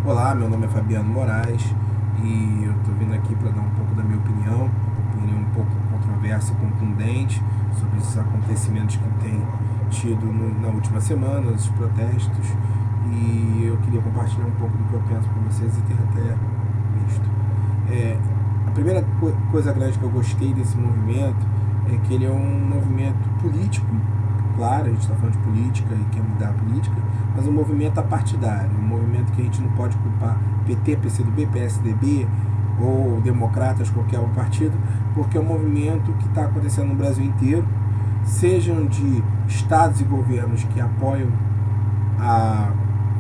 Olá, meu nome é Fabiano Moraes e eu estou vindo aqui para dar um pouco da minha opinião um pouco controversa e contundente sobre esses acontecimentos que tem tido na última semana, esses protestos, e eu queria compartilhar um pouco do que eu penso com vocês e ter até visto. A primeira coisa grande que eu gostei desse movimento é que ele é um movimento político. Claro, a gente está falando de política e quer mudar a política, mas um movimento apartidário, um movimento que a gente não pode culpar PT, PCdoB, PSDB ou democratas, qualquer um partido, porque é um movimento que está acontecendo no Brasil inteiro, sejam de estados e governos que apoiam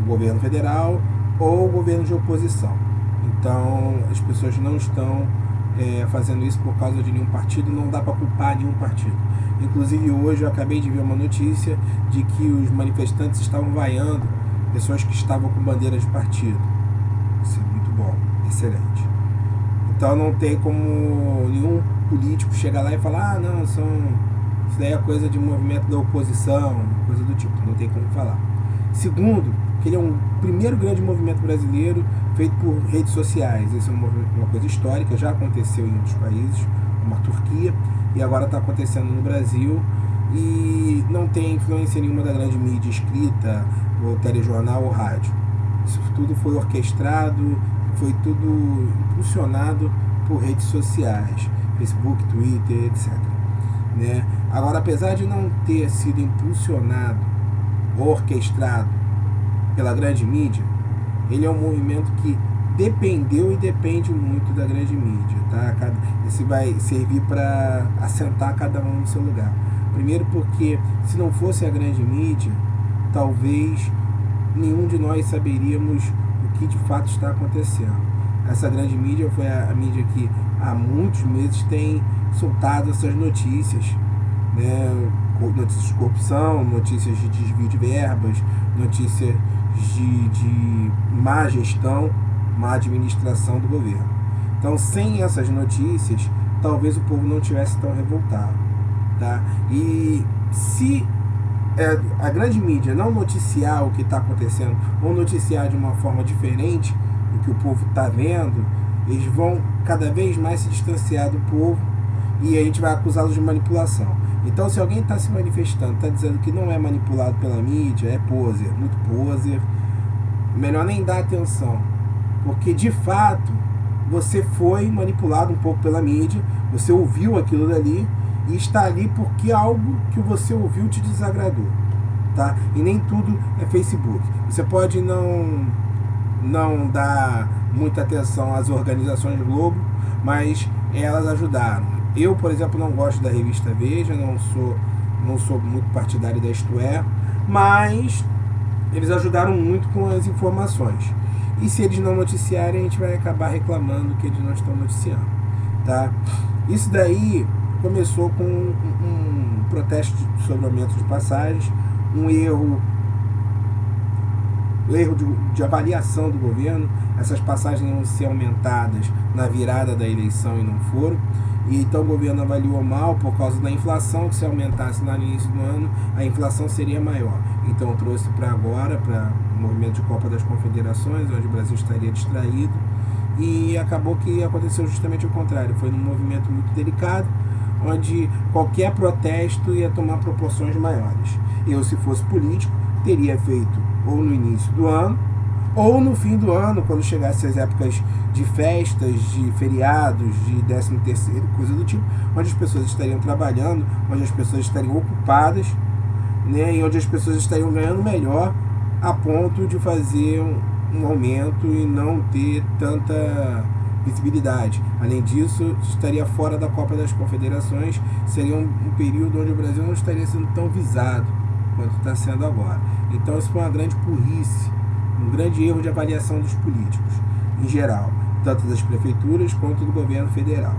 o governo federal ou o governo de oposição. Então, as pessoas não estão fazendo isso por causa de nenhum partido, não dá para culpar nenhum partido. Inclusive hoje eu acabei de ver uma notícia de que os manifestantes estavam vaiando pessoas que estavam com bandeira de partido. Isso é muito bom, excelente. Então não tem como nenhum político chegar lá e falar: ah, não, isso daí é coisa de movimento da oposição, coisa do tipo, não tem como falar. Segundo, que ele é um primeiro grande movimento brasileiro feito por redes sociais. Isso é uma coisa histórica, já aconteceu em outros países, como a Turquia, e agora está acontecendo no Brasil, e não tem influência nenhuma da grande mídia escrita, ou telejornal ou rádio. Isso tudo foi orquestrado, foi tudo impulsionado por redes sociais, Facebook, Twitter, etc. Né? Agora, apesar de não ter sido impulsionado ou orquestrado pela grande mídia, ele é um movimento que dependeu e depende muito da grande mídia, tá? Esse vai servir para assentar cada um no seu lugar. Primeiro porque, se não fosse a grande mídia, talvez nenhum de nós saberíamos o que de fato está acontecendo. Essa grande mídia foi a mídia que há muitos meses tem soltado essas notícias, né? Notícias de corrupção, notícias de desvio de verbas, notícias de má gestão, má administração do governo. Então, sem essas notícias, talvez o povo não tivesse tão revoltado, tá? E se a grande mídia não noticiar o que está acontecendo, ou noticiar de uma forma diferente do que o povo está vendo, eles vão cada vez mais se distanciar do povo e a gente vai acusá-los de manipulação. Então, se alguém está se manifestando, está dizendo que não é manipulado pela mídia, é poser, muito poser, melhor nem dar atenção, porque de fato você foi manipulado um pouco pela mídia, você ouviu aquilo dali e está ali porque algo que você ouviu te desagradou, tá? E nem tudo é Facebook. Você pode não dar muita atenção às organizações do Globo, mas elas ajudaram. Eu, por exemplo, não gosto da revista Veja, não sou muito partidário da Isto É, mas eles ajudaram muito com as informações. E se eles não noticiarem, a gente vai acabar reclamando que eles não estão noticiando, tá? Isso daí começou com um protesto sobre aumento de passagens, um erro de avaliação do governo. Essas passagens iam ser aumentadas na virada da eleição e não foram. E então o governo avaliou mal por causa da inflação, que se aumentasse no início do ano, a inflação seria maior. Então trouxe para agora, para o movimento de Copa das Confederações, onde o Brasil estaria distraído, e acabou que aconteceu justamente o contrário. Foi num movimento muito delicado, onde qualquer protesto ia tomar proporções maiores. Eu, se fosse político, teria feito ou no início do ano, ou no fim do ano, quando chegasse as épocas de festas, de feriados, de 13º, coisa do tipo, onde as pessoas estariam trabalhando, onde as pessoas estariam ocupadas, né, e onde as pessoas estariam ganhando melhor, a ponto de fazer um aumento e não ter tanta visibilidade. Além disso, estaria fora da Copa das Confederações, seria um período onde o Brasil não estaria sendo tão visado quanto está sendo agora. Então isso foi uma grande burrice, um grande erro de avaliação dos políticos, em geral, tanto das prefeituras quanto do governo federal.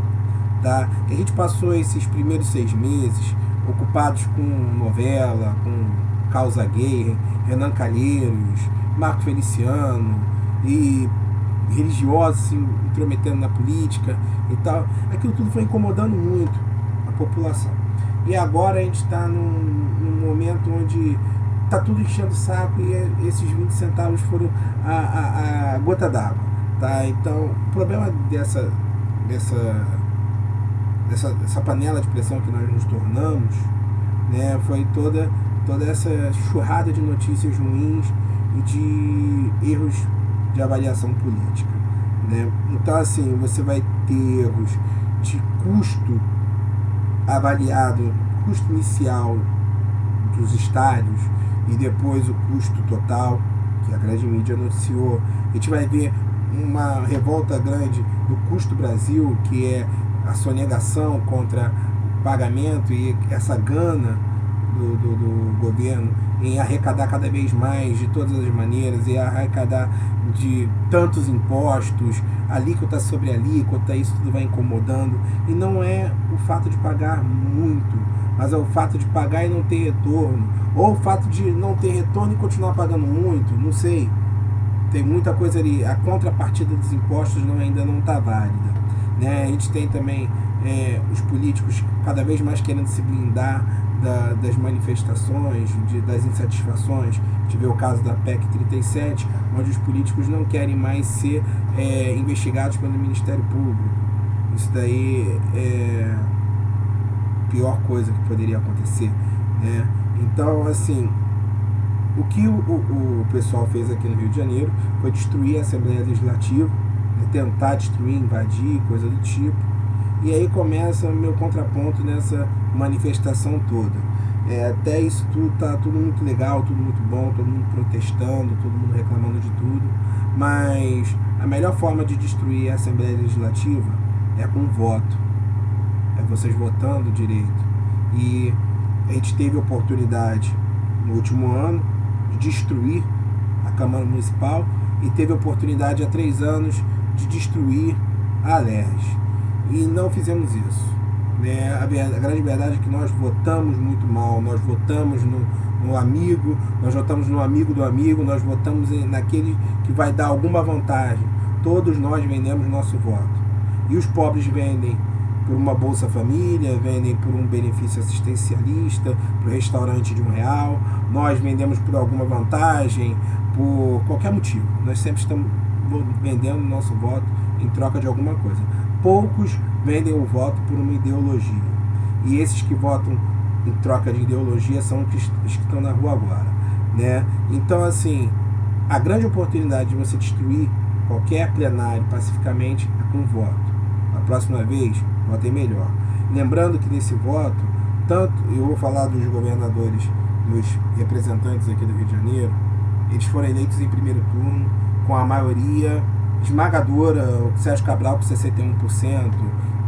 Tá? Que a gente passou esses primeiros 6 meses ocupados com novela, com causa gay, Renan Calheiros, Marco Feliciano, e religiosos se intrometendo na política e tal. Aquilo tudo foi incomodando muito a população. E agora a gente está num momento onde está tudo enchendo o saco e esses 20 centavos foram a gota d'água, tá? Então, o problema dessa panela de pressão que nós nos tornamos, né, foi toda essa churrada de notícias ruins e de erros de avaliação política, né? Então, assim, você vai ter erros de custo avaliado, custo inicial dos estádios e depois o custo total, que a grande mídia noticiou. A gente vai ver uma revolta grande do custo Brasil, que é a sonegação contra o pagamento e essa gana do governo em arrecadar cada vez mais de todas as maneiras, e arrecadar de tantos impostos, alíquota sobre alíquota, isso tudo vai incomodando. E não é o fato de pagar muito, mas é o fato de pagar e não ter retorno, ou o fato de não ter retorno e continuar pagando muito, não sei. Tem muita coisa ali, a contrapartida dos impostos ainda não está válida, né? A gente tem também os políticos cada vez mais querendo se blindar das manifestações, das insatisfações. A gente vê o caso da PEC 37, onde os políticos não querem mais ser investigados pelo Ministério Público. Isso daí é a pior coisa que poderia acontecer, né? Então, assim, o que o pessoal fez aqui no Rio de Janeiro foi destruir a Assembleia Legislativa, né? Tentar destruir, invadir, coisa do tipo. E aí começa o meu contraponto nessa manifestação toda. Até isso tudo tá tudo muito legal, tudo muito bom, todo mundo protestando, todo mundo reclamando de tudo, mas a melhor forma de destruir a Assembleia Legislativa é com voto, é vocês votando direito. E a gente teve oportunidade no último ano de destruir a Câmara Municipal e teve oportunidade há 3 anos de destruir a Alerj. E não fizemos isso, né? A grande verdade é que nós votamos muito mal, nós votamos no amigo, nós votamos no amigo do amigo, nós votamos naquele que vai dar alguma vantagem. Todos nós vendemos nosso voto. E os pobres vendem por uma Bolsa Família, vendem por um benefício assistencialista, por um restaurante de R$1. Nós vendemos por alguma vantagem, por qualquer motivo. Nós sempre estamos vendendo o nosso voto em troca de alguma coisa. Poucos vendem o voto por uma ideologia. E esses que votam em troca de ideologia são os que estão na rua agora, né? Então, assim, a grande oportunidade de você destruir qualquer plenário pacificamente é com voto. A próxima vez, votem melhor. Lembrando que nesse voto, tanto, eu vou falar dos governadores, dos representantes aqui do Rio de Janeiro, eles foram eleitos em primeiro turno, com a maioria esmagadora, o Sérgio Cabral com 61%,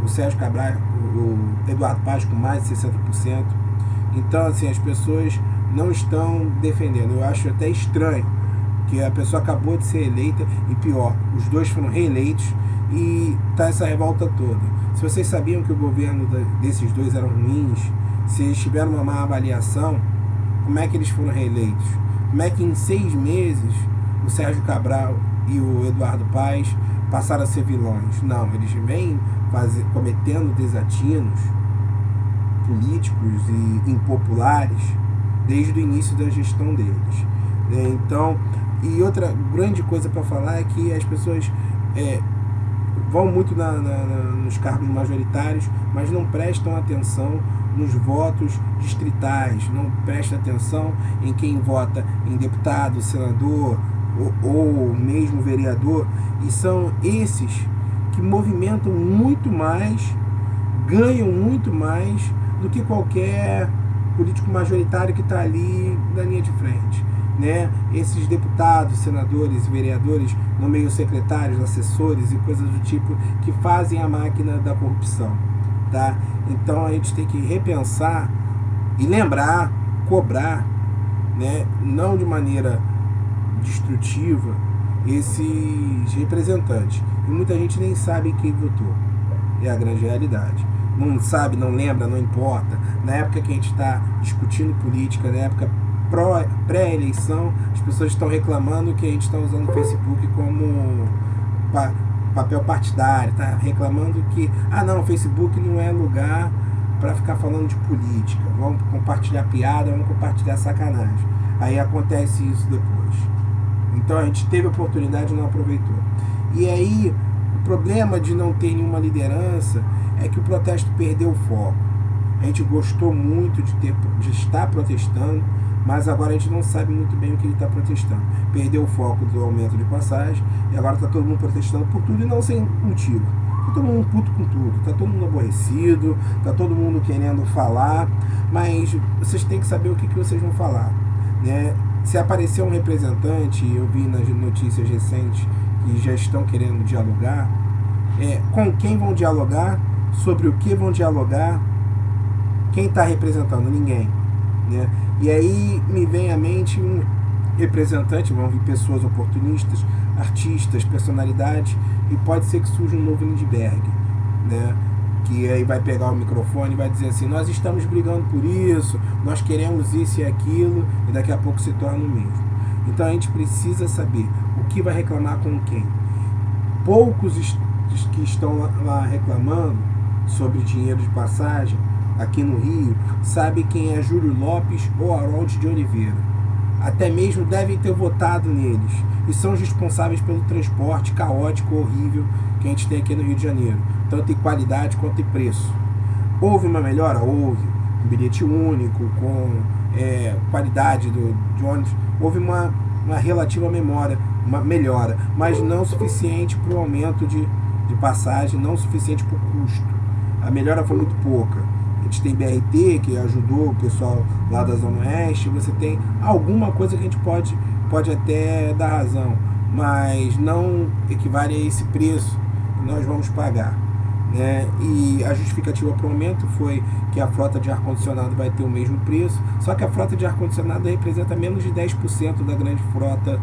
o Sérgio Cabral, o Eduardo Paes com mais de 60%. Então, assim, as pessoas não estão defendendo. Eu acho até estranho que a pessoa acabou de ser eleita e, pior, os dois foram reeleitos e tá essa revolta toda. Se vocês sabiam que o governo desses dois eram ruins, se eles tiveram uma má avaliação, como é que eles foram reeleitos? Como é que em 6 meses o Sérgio Cabral e o Eduardo Paes passaram a ser vilões? Não, eles vêm cometendo desatinos políticos e impopulares desde o início da gestão deles. Então, e outra grande coisa para falar é que as pessoas vão muito nos cargos majoritários, mas não prestam atenção nos votos distritais, não prestam atenção em quem vota em deputado, senador ou mesmo vereador, e são esses que movimentam muito mais, ganham muito mais do que qualquer político majoritário que está ali na linha de frente, né? Esses deputados, senadores e vereadores nomeiam secretários, assessores e coisas do tipo que fazem a máquina da corrupção, tá? Então a gente tem que repensar e lembrar, cobrar, né? Não de maneira destrutiva, esses representantes. E muita gente nem sabe quem votou. É a grande realidade. Não sabe, não lembra, não importa. Na época que a gente está discutindo política, na época pré-eleição, as pessoas estão reclamando que a gente está usando o Facebook como papel partidário, tá reclamando que, não, o Facebook não é lugar para ficar falando de política, vamos compartilhar piada, vamos compartilhar sacanagem. Aí acontece isso depois. Então a gente teve a oportunidade e não aproveitou. E aí, o problema de não ter nenhuma liderança é que o protesto perdeu o foco. A gente gostou muito de estar protestando, mas agora a gente não sabe muito bem o que ele está protestando. Perdeu o foco do aumento de passagem e agora está todo mundo protestando por tudo e não sem motivo. Está todo mundo puto com tudo, está todo mundo aborrecido, está todo mundo querendo falar, mas vocês têm que saber o que vocês vão falar, né? Se aparecer um representante, eu vi nas notícias recentes que já estão querendo dialogar, com quem vão dialogar, sobre o que vão dialogar, quem está representando? Ninguém, né? E aí me vem à mente um representante, vão vir pessoas oportunistas, artistas, personalidades, e pode ser que surja um novo Lindbergh, né? Que aí vai pegar o microfone e vai dizer assim, nós estamos brigando por isso, nós queremos isso e aquilo, e daqui a pouco se torna o mesmo. Então a gente precisa saber o que vai reclamar com quem. Poucos que estão lá reclamando sobre dinheiro de passagem, aqui no Rio, sabe quem é Júlio Lopes ou Harold de Oliveira. Até mesmo devem ter votado neles. E são os responsáveis pelo transporte caótico, horrível que a gente tem aqui no Rio de Janeiro. Tanto em qualidade quanto em preço. Houve uma melhora? Houve. Um bilhete único, com qualidade de ônibus. Houve uma relativa uma melhora, mas não suficiente para o aumento de passagem, não suficiente para o custo. A melhora foi muito pouca. A gente tem BRT, que ajudou o pessoal lá da Zona Oeste. Você tem alguma coisa que a gente pode até dar razão, mas não equivale a esse preço que nós vamos pagar, né? E a justificativa para o aumento foi que a frota de ar-condicionado vai ter o mesmo preço, só que a frota de ar-condicionado representa menos de 10% da grande frota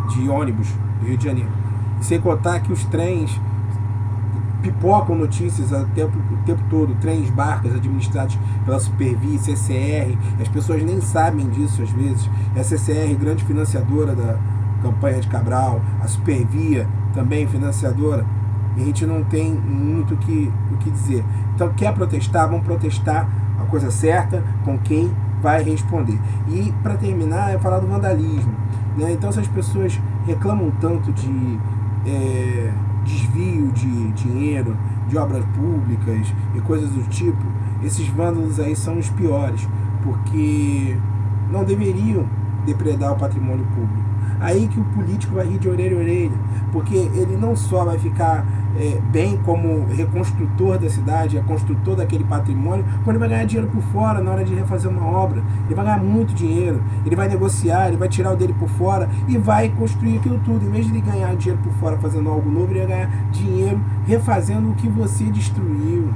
de ônibus do Rio de Janeiro. E sem contar que os trens pipocam notícias o tempo todo, trens, barcas administrados pela Supervia, CCR, as pessoas nem sabem disso às vezes. A CCR, grande financiadora da campanha de Cabral, a Supervia, também financiadora, e a gente não tem muito o que dizer. Então, quer protestar? Vamos protestar a coisa certa, com quem vai responder. E, para terminar, eu falar do vandalismo, né? Então, se as pessoas reclamam tanto de desvio de dinheiro, de obras públicas e coisas do tipo, esses vândalos aí são os piores, porque não deveriam depredar o patrimônio público. Aí que o político vai rir de orelha a orelha, porque ele não só vai ficar bem como reconstrutor da cidade, construtor daquele patrimônio, quando ele vai ganhar dinheiro por fora na hora de refazer uma obra. Ele vai ganhar muito dinheiro, ele vai negociar, ele vai tirar o dele por fora e vai construir aquilo tudo. Em vez de ele ganhar dinheiro por fora fazendo algo novo, ele vai ganhar dinheiro refazendo o que você destruiu.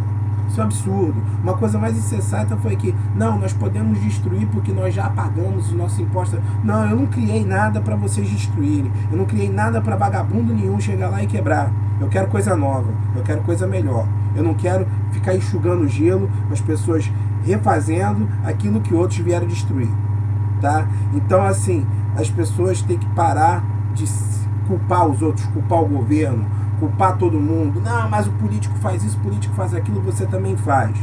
Isso é um absurdo. Uma coisa mais insensata foi que, não, nós podemos destruir porque nós já pagamos os nossos impostos. Não, eu não criei nada para vocês destruírem. Eu não criei nada para vagabundo nenhum chegar lá e quebrar. Eu quero coisa nova, eu quero coisa melhor. Eu não quero ficar enxugando gelo, as pessoas refazendo aquilo que outros vieram destruir, tá? Então, assim, as pessoas têm que parar de culpar os outros, culpar o governo, culpar todo mundo. Não, mas o político faz isso, o político faz aquilo, você também faz.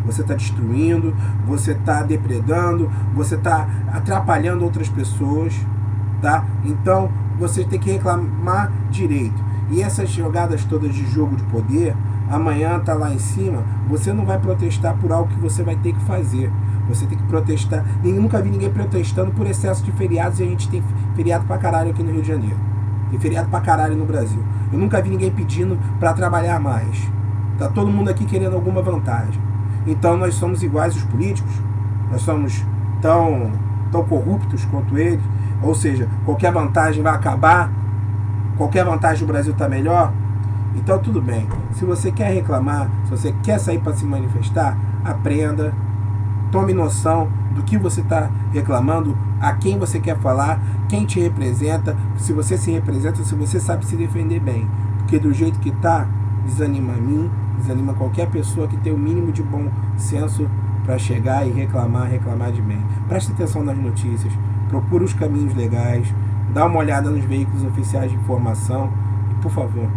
Você está destruindo, você está depredando, você está atrapalhando outras pessoas, tá? Então, você tem que reclamar direito. E essas jogadas todas de jogo de poder, amanhã tá lá em cima, você não vai protestar por algo que você vai ter que fazer. Você tem que protestar. Eu nunca vi ninguém protestando por excesso de feriados, e a gente tem feriado pra caralho aqui no Rio de Janeiro. Tem feriado pra caralho no Brasil. Eu nunca vi ninguém pedindo para trabalhar mais. Tá todo mundo aqui querendo alguma vantagem. Então nós somos iguais os políticos? Nós somos tão corruptos quanto eles? Ou seja, qualquer vantagem vai acabar? Qualquer vantagem o Brasil está melhor? Então tudo bem. Se você quer reclamar, se você quer sair para se manifestar, aprenda, tome noção do que você está reclamando, a quem você quer falar, quem te representa, se você se representa, se você sabe se defender bem. Porque do jeito que está, desanima a mim, desanima qualquer pessoa que tem o mínimo de bom senso para chegar e reclamar de bem. Preste atenção nas notícias, procure os caminhos legais, dá uma olhada nos veículos oficiais de informação e, por favor,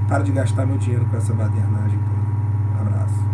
para de gastar meu dinheiro com essa badernagem toda. Abraço.